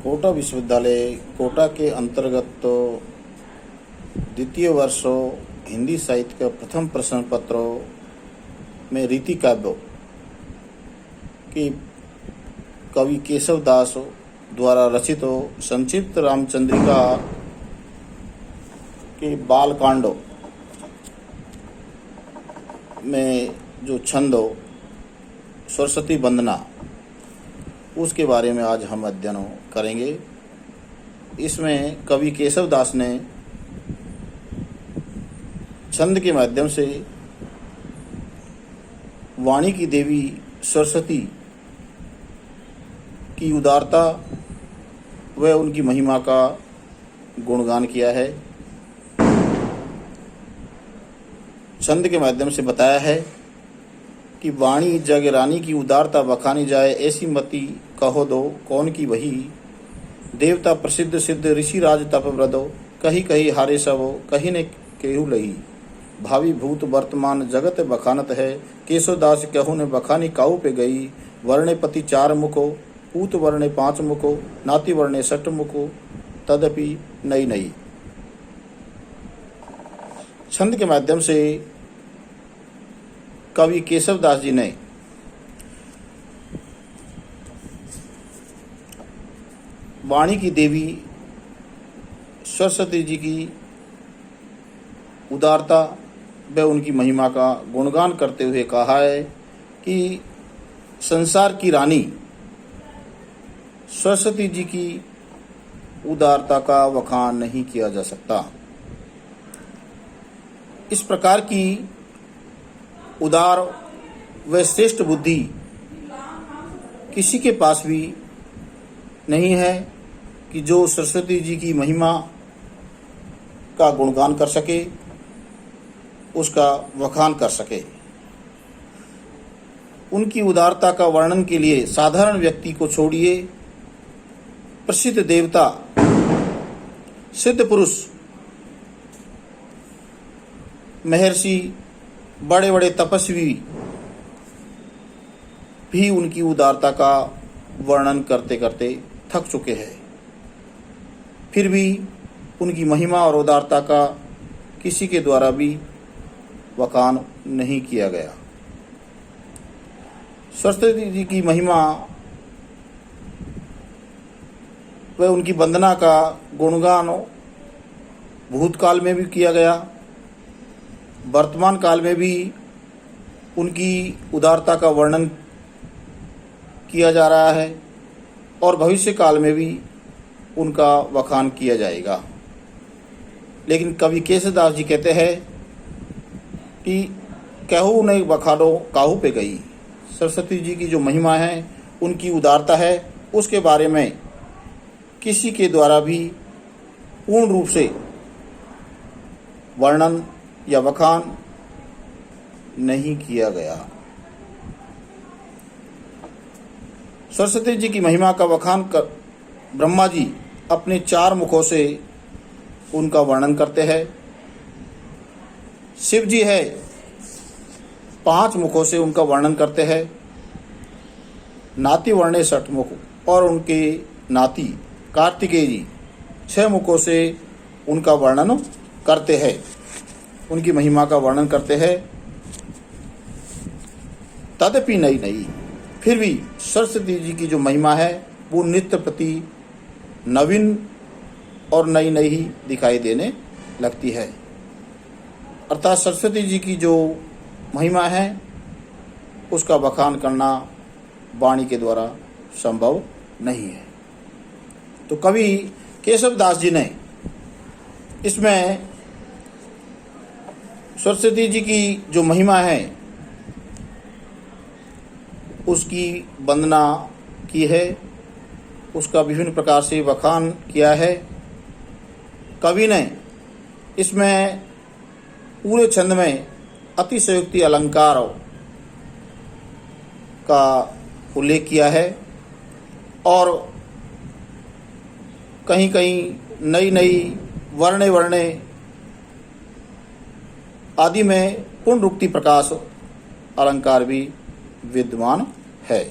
कोटा विश्वविद्यालय कोटा के अंतर्गत द्वितीय वर्ष हिंदी साहित्य का प्रथम प्रश्न पत्र में रीति काव्य की कवि केशव दास द्वारा रचित संक्षिप्त रामचंद्रिका के बालकांड में जो छंद सरस्वती वंदना उसके बारे में आज हम अध्ययन करेंगे। इसमें कवि केशव दास ने छंद के माध्यम से वाणी की देवी सरस्वती की उदारता व उनकी महिमा का गुणगान किया है। छंद के माध्यम से बताया है कि वाणी जग रानी की उदारता बखानी जाए, ऐसी मति कहो दो कौन की वही। देवता प्रसिद्ध सिद्ध ऋषि राज तप व्रदो, कही कही हारे सबो कही ने केहू लही। भावी भूत वर्तमान जगत बखानत है, केशव दास कहू ने बखानी काऊ पे गई। वर्णे पति 4 मुखो, पूत वर्णे 5 मुखो, नाती वर्णे 6 मुखो, तदपि नई नई। छंद के माध्यम से कवि केशव दास जी ने वाणी की देवी सरस्वती जी की उदारता व उनकी महिमा का गुणगान करते हुए कहा है कि संसार की रानी सरस्वती जी की उदारता का वखान नहीं किया जा सकता। इस प्रकार की उदार व श्रेष्ठ बुद्धि किसी के पास भी नहीं है कि जो सरस्वती जी की महिमा का गुणगान कर सके, उसका वखान कर सके। उनकी उदारता का वर्णन के लिए साधारण व्यक्ति को छोड़िए, प्रसिद्ध देवता, सिद्ध पुरुष, महर्षि, बड़े बड़े तपस्वी भी उनकी उदारता का वर्णन करते करते थक चुके हैं। फिर भी उनकी महिमा और उदारता का किसी के द्वारा भी वखान नहीं किया गया। सरस्वती जी की महिमा व उनकी वंदना का गुणगान भूतकाल में भी किया गया, वर्तमान काल में भी उनकी उदारता का वर्णन किया जा रहा है और भविष्य काल में भी उनका वखान किया जाएगा। लेकिन कवि केशव दास जी कहते हैं कि कहू ने बखानो काहू पे गई। सरस्वती जी की जो महिमा है, उनकी उदारता है, उसके बारे में किसी के द्वारा भी पूर्ण रूप से वर्णन या वखान नहीं किया गया। सरस्वती जी की महिमा का वखान कर ब्रह्मा जी अपने 4 मुखों से उनका वर्णन करते हैं। शिव जी है 5 मुखों से उनका वर्णन करते हैं। नाती वर्णे 6 मुख और उनके नाती कार्तिकेय जी 6 मुखों से उनका वर्णन करते हैं, उनकी महिमा का वर्णन करते हैं। तदपि नई नई, फिर भी सरस्वती जी की जो महिमा है वो नित्य प्रति नवीन और नई नई ही दिखाई देने लगती है। अर्थात सरस्वती जी की जो महिमा है उसका बखान करना वाणी के द्वारा संभव नहीं है। तो कवि केशव दास जी ने इसमें सरस्वती जी की जो महिमा है उसकी वंदना की है, उसका विभिन्न प्रकार से वखान किया है। कवि ने इसमें पूरे छंद में अतिशयोक्ति अलंकार का उल्लेख किया है और कहीं कहीं नई नई वर्णे वर्णे आदि में पुनरुक्ति प्रकाश अलंकार भी विद्यमान है।